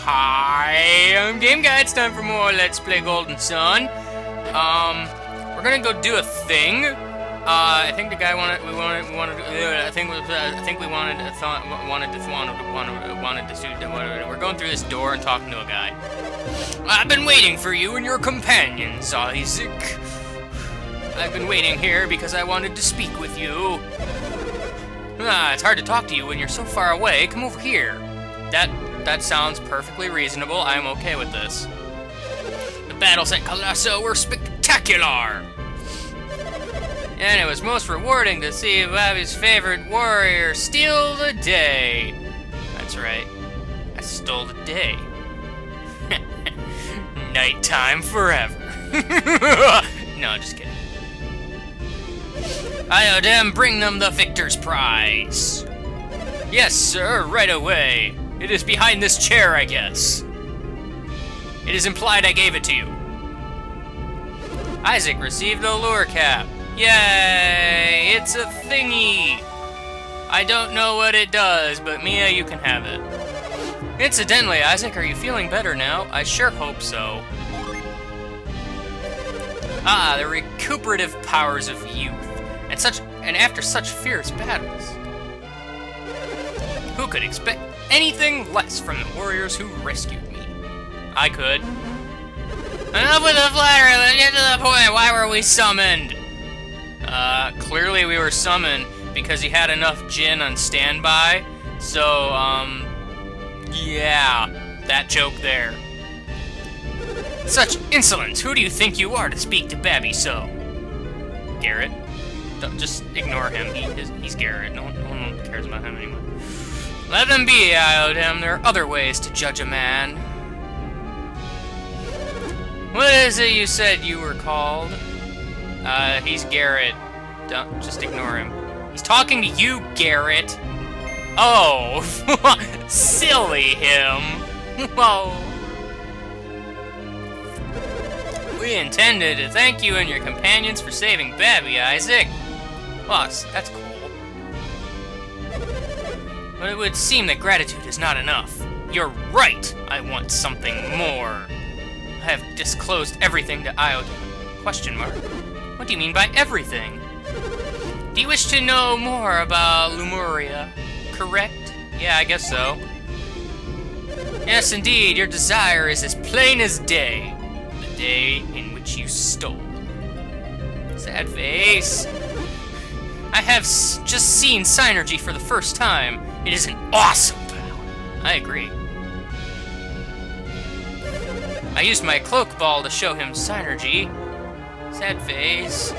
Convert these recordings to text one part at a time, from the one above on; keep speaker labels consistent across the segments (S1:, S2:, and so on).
S1: Hi, I'm Game Guy. It's time for more Let's Play Golden Sun. We're gonna go do a thing. I think the guy wanted to we're going through this door and talking to a guy. I've been waiting for you and your companions, Isaac. I've been waiting here because I wanted to speak with you. It's hard to talk to you when you're so far away. Come over here. That sounds perfectly reasonable. I'm okay with this. The battles at Colosso were spectacular! And it was most rewarding to see Bobby's favorite warrior steal the day. That's right. I stole the day. Nighttime forever. No, just kidding. Iodem, bring them the victor's prize. Yes, sir, right away. It is behind this chair, I guess. It is implied I gave it to you. Isaac received the lure cap. Yay! It's a thingy! I don't know what it does, but Mia, you can have it. Incidentally, Isaac, are you feeling better now? I sure hope so. Ah, the recuperative powers of youth. And after such fierce battles. Who could expect anything less from the warriors who rescued me? I could. Enough with the flattery, let's get to the point. Why were we summoned? Clearly we were summoned because he had enough gin on standby. So, yeah, that joke there. Such insolence! Who do you think you are to speak to Babby so? Garrett? Don't, just ignore him. He's Garrett. No one cares about him anymore. Let them be, Iodem. There are other ways to judge a man. What is it you said you were called? He's Garrett. Don't, just ignore him. He's talking to you, Garrett. Oh, silly him. Whoa. We intended to thank you and your companions for saving Babby, Isaac. Boss, that's cool. But it would seem that gratitude is not enough. You're right. I want something more. I have disclosed everything to Iodem. Question mark. What do you mean by everything? Do you wish to know more about Lemuria? Correct? Yeah, I guess so. Yes, indeed. Your desire is as plain as day. The day in which you stole. Sad face. I have just seen Synergy for the first time. It is an awesome power. I agree. I used my cloak ball to show him Synergy. Sad face.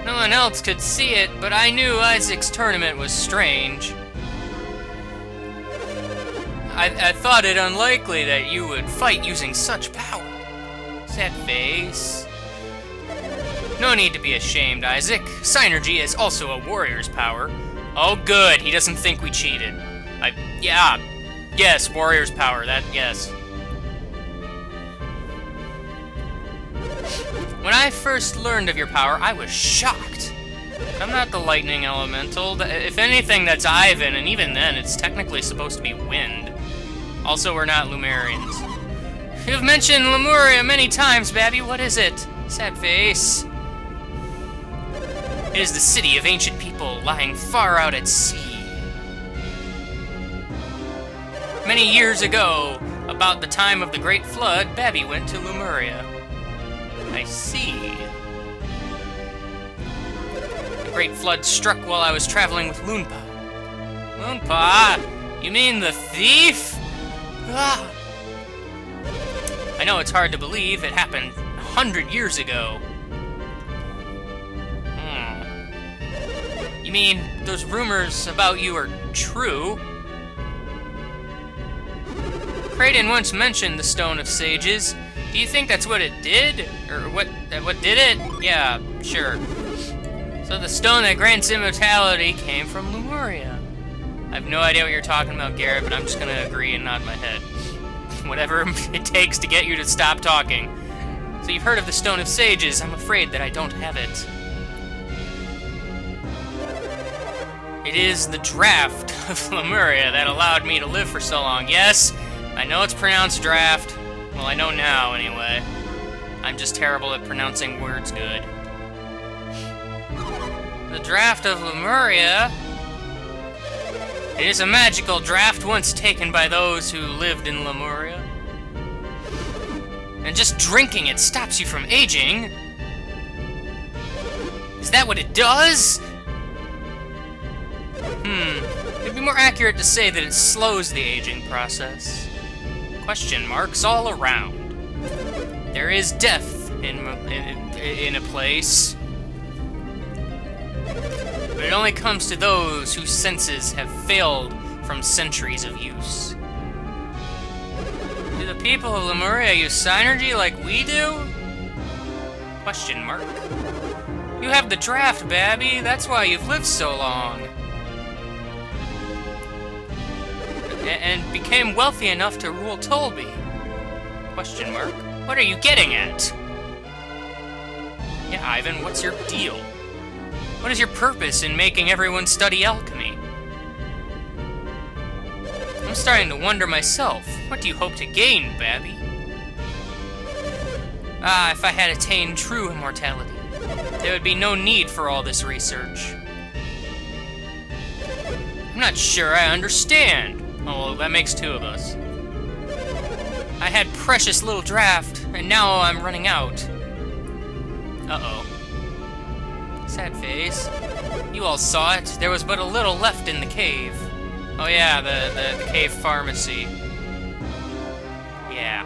S1: No one else could see it, but I knew Isaac's tournament was strange. I thought it unlikely that you would fight using such power. Sad face. No need to be ashamed, Isaac. Synergy is also a warrior's power. Oh, good. He doesn't think we cheated. Yeah. Yes, warrior's power. Yes. When I first learned of your power, I was shocked. I'm not the lightning elemental. If anything, that's Ivan, and even then, it's technically supposed to be wind. Also, we're not Lumerians. You've mentioned Lemuria many times, Babby. What is it? Sad face. It is the city of ancient people lying far out at sea. Many years ago, about the time of the Great Flood, Babby went to Lemuria. I see. The Great Flood struck while I was traveling with Loonpa. Loonpa? You mean the thief? Ah. I know it's hard to believe it happened 100 years ago. You mean those rumors about you are true? Kraden once mentioned the Stone of Sages. Do you think that's what it did? Or what did it? Yeah, sure. So the stone that grants immortality came from Lemuria. I have no idea what you're talking about, Garrett, but I'm just gonna agree and nod my head. Whatever it takes to get you to stop talking. So you've heard of the Stone of Sages. I'm afraid that I don't have it. It is the draft of Lemuria that allowed me to live for so long. Yes, I know it's pronounced draft. Well, I know now, anyway. I'm just terrible at pronouncing words good. The draft of Lemuria. It is a magical draft once taken by those who lived in Lemuria. And just drinking it stops you from aging. Is that what it does? It'd be more accurate to say that it slows the aging process. Question marks all around. There is death in a place. But it only comes to those whose senses have failed from centuries of use. Do the people of Lemuria use synergy like we do? Question mark. You have the draft, Babby. That's why you've lived so long. And became wealthy enough to rule Tolby. Question mark. What are you getting at? Yeah, Ivan, what's your deal? What is your purpose in making everyone study alchemy? I'm starting to wonder myself. What do you hope to gain, Babby? Ah, if I had attained true immortality, there would be no need for all this research. I'm not sure I understand. Oh, well, that makes two of us. I had precious little draft, and now I'm running out. Uh-oh. Sad face. You all saw it. There was but a little left in the cave. Oh yeah, the cave pharmacy. Yeah.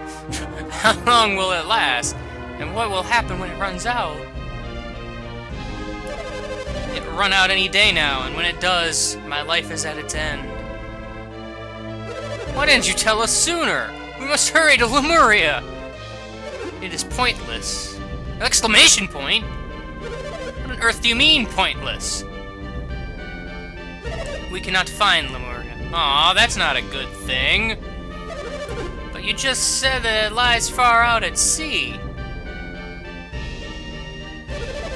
S1: How long will it last? And what will happen when it runs out? It will run out any day now, and when it does, my life is at its end. Why didn't you tell us sooner? We must hurry to Lemuria! It is pointless. Exclamation point? What on earth do you mean, pointless? We cannot find Lemuria. Aw, that's not a good thing. But you just said that it lies far out at sea.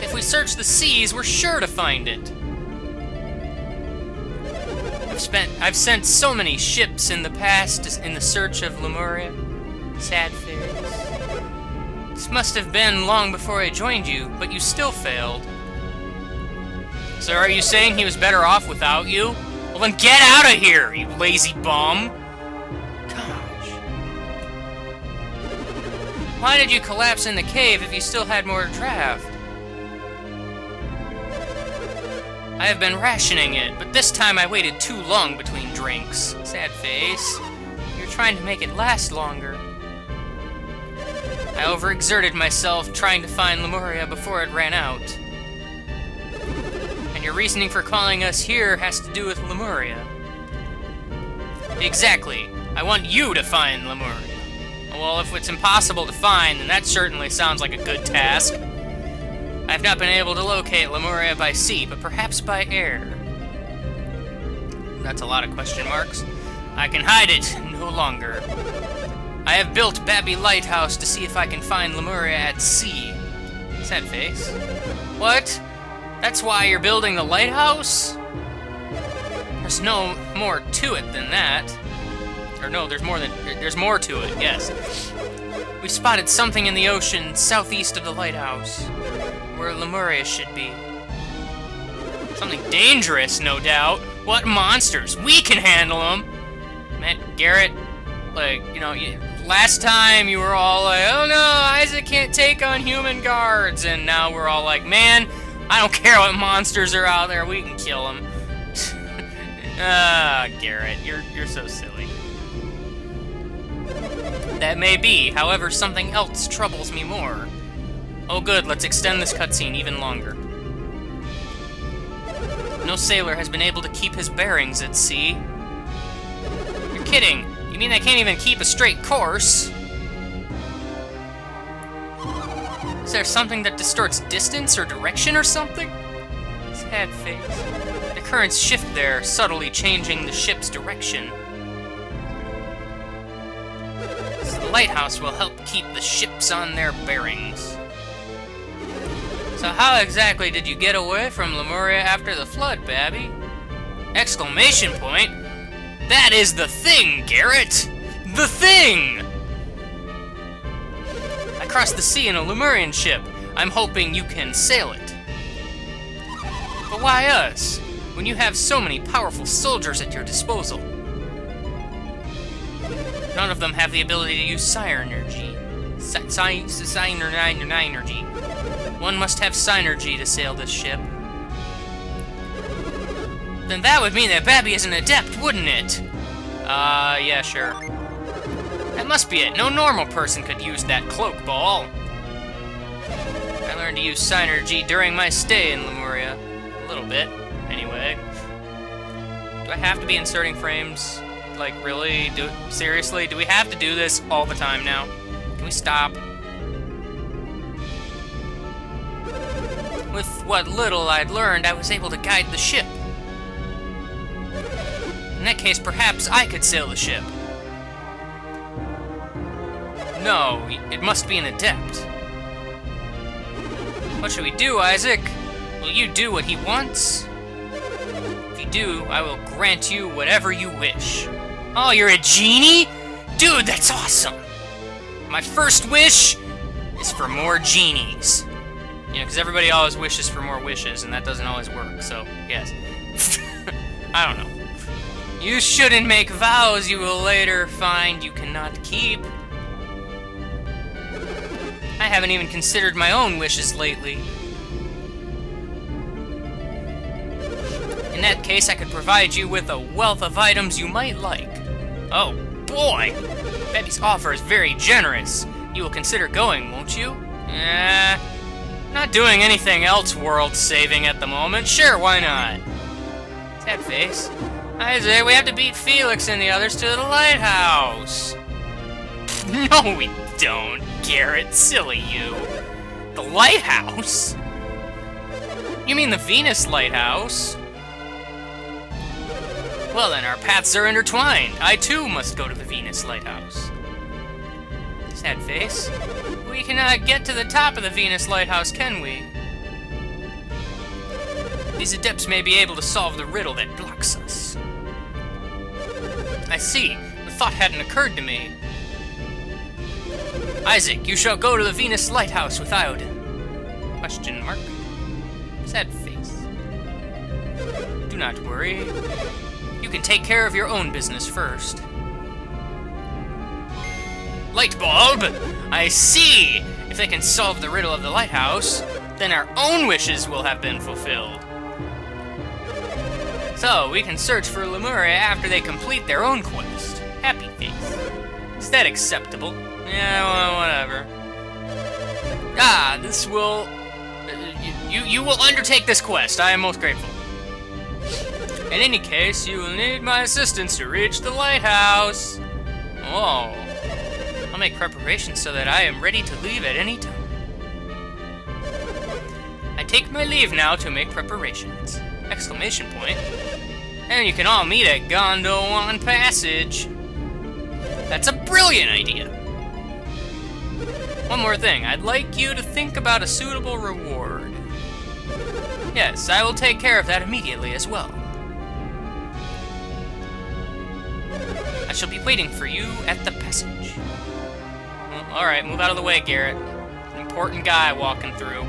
S1: If we search the seas, we're sure to find it. I've sent so many ships in the past in the search of Lemuria. Sad face. This must have been long before I joined you, but you still failed. So are you saying he was better off without you? Well then get out of here, you lazy bum! Gosh. Why did you collapse in the cave if you still had more draft? I have been rationing it, but this time I waited too long between drinks. Sad face. You're trying to make it last longer. I overexerted myself trying to find Lemuria before it ran out. And your reasoning for calling us here has to do with Lemuria. Exactly. I want you to find Lemuria. Well, if it's impossible to find, then that certainly sounds like a good task. I have not been able to locate Lemuria by sea, but perhaps by air. That's a lot of question marks. I can hide it no longer. I have built Babby Lighthouse to see if I can find Lemuria at sea. Sad face. What? That's why you're building the lighthouse? There's no more to it than that. Or no, there's more to it, yes. We spotted something in the ocean southeast of the lighthouse, where Lemuria should be. Something dangerous, no doubt. What monsters? We can handle them! Man, Garrett, like, you know, last time you were all like, oh no, Isaac can't take on human guards, and now we're all like, man, I don't care what monsters are out there, we can kill them. Ah, Garrett, you're so silly. That may be, however, something else troubles me more. Oh good, let's extend this cutscene even longer. No sailor has been able to keep his bearings at sea. You're kidding. You mean they can't even keep a straight course? Is there something that distorts distance or direction or something? Sad face. The currents shift there, subtly changing the ship's direction. So the lighthouse will help keep the ships on their bearings. So how exactly did you get away from Lemuria after the flood, Babby? Exclamation point! That is the thing, Garrett! the thing! I crossed the sea in a Lemurian ship. I'm hoping you can sail it. But why us, when you have so many powerful soldiers at your disposal? None of them have the ability to use Synergy. Synergy. One must have Synergy to sail this ship. Then that would mean that Babby is an adept, wouldn't it? Yeah, sure. That must be it. No normal person could use that cloak ball. I learned to use Synergy during my stay in Lemuria. A little bit, anyway. Do I have to be inserting frames? Like, really? Seriously? Do we have to do this all the time now? Can we stop? With what little I'd learned, I was able to guide the ship. In that case, perhaps I could sail the ship. No, it must be an adept. What should we do, Isaac? Will you do what he wants? If you do, I will grant you whatever you wish. Oh, you're a genie? Dude, that's awesome! My first wish is for more genies. You know, because everybody always wishes for more wishes, and that doesn't always work, so, yes. I don't know. You shouldn't make vows you will later find you cannot keep. I haven't even considered my own wishes lately. In that case, I could provide you with a wealth of items you might like. Oh, boy! Babby's offer is very generous. You will consider going, won't you? Not doing anything else world-saving at the moment. Sure, why not? Sad face. Isaac, we have to beat Felix and the others to the lighthouse. No, we don't, Garrett. Silly you. The lighthouse? You mean the Venus lighthouse? Well then, our paths are intertwined. I too must go to the Venus lighthouse. Sad face. We cannot get to the top of the Venus lighthouse, can we? These adepts may be able to solve the riddle that blocks us. I see. The thought hadn't occurred to me. Isaac, you shall go to the Venus lighthouse with Iodin. Question mark. Sad face. Do not worry. You can take care of your own business first. Light bulb! I see! If they can solve the riddle of the lighthouse, then our own wishes will have been fulfilled. So, we can search for Lemuria after they complete their own quest. Happy face. Is that acceptable? Yeah, well, whatever. Ah, this will... You will undertake this quest. I am most grateful. In any case, you will need my assistance to reach the lighthouse. Oh. I'll make preparations so that I am ready to leave at any time. I take my leave now to make preparations. Exclamation point. And you can all meet at Gondolin Passage. That's a brilliant idea. One more thing. I'd like you to think about a suitable reward. Yes, I will take care of that immediately as well. I shall be waiting for you at the passage. Well, alright, move out of the way, Garrett. An important guy walking through.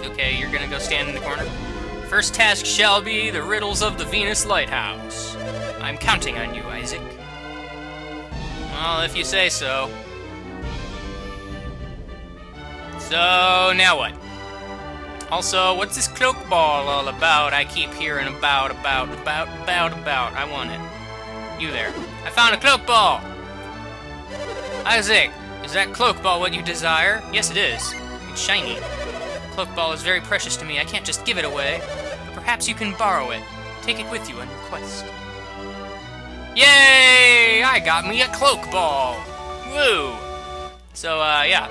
S1: Okay, you're gonna go stand in the corner. First task shall be the riddles of the Venus lighthouse. I'm counting on you, Isaac. Well, if you say so. So, now what? Also, what's this cloak ball all about? I keep hearing about. I want it. You there. I found a cloak ball! Isaac, is that cloak ball what you desire? Yes, it is. It's shiny. The cloak ball is very precious to me. I can't just give it away. But perhaps you can borrow it. Take it with you on your quest. Yay! I got me a cloak ball! Woo! So, yeah.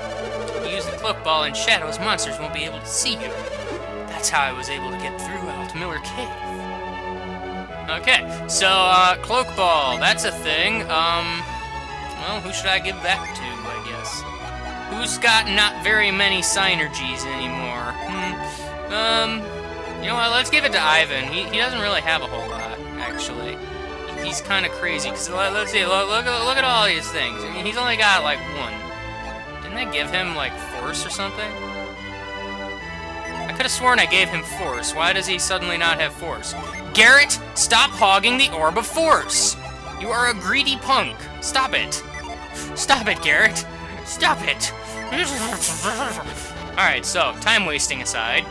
S1: Use the cloak ball in shadows, monsters won't be able to see you. That's how I was able to get through Altmiller Cave. Okay, so, cloak ball, that's a thing. Well, who should I give that to, I guess? Who's got not very many Synergies anymore? You know what, let's give it to Ivan. He doesn't really have a whole lot, actually. He he's kind of crazy. Cause let's see, look at all these things. I mean, he's only got like one. Didn't I give him like force or something? I could have sworn I gave him force. Why does he suddenly not have force? Garrett, stop hogging the orb of force. You are a greedy punk. Stop it. Stop it, Garrett. Stop it. Alright, so, time wasting aside.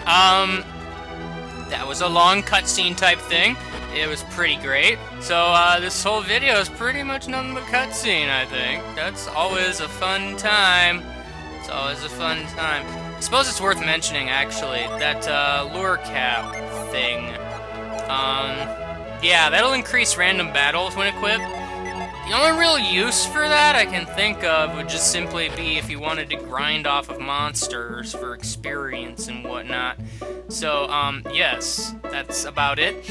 S1: That was a long cutscene type thing. It was pretty great. So, this whole video is pretty much nothing but cutscene, I think. That's always a fun time. It's always a fun time. I suppose it's worth mentioning, actually, that, lure cap thing. Yeah, that'll increase random battles when equipped. The only real use for that I can think of would just simply be if you wanted to grind off of monsters for experience and whatnot. So, yes, that's about it.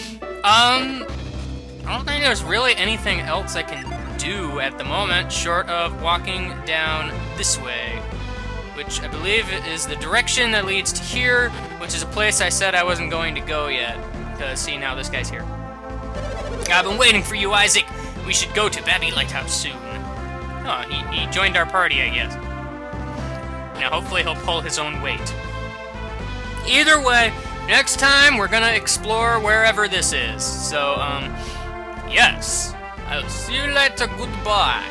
S1: I don't think there's really anything else I can do at the moment, short of walking down this way, which I believe is the direction that leads to here, which is a place I said I wasn't going to go yet. Because, see, now this guy's here. I've been waiting for you, Isaac. We should go to Babby Lighthouse soon. Oh, he joined our party, I guess. Now, hopefully he'll pull his own weight. Either way, next time we're gonna explore wherever this is. So, yes. I'll see you later. Goodbye.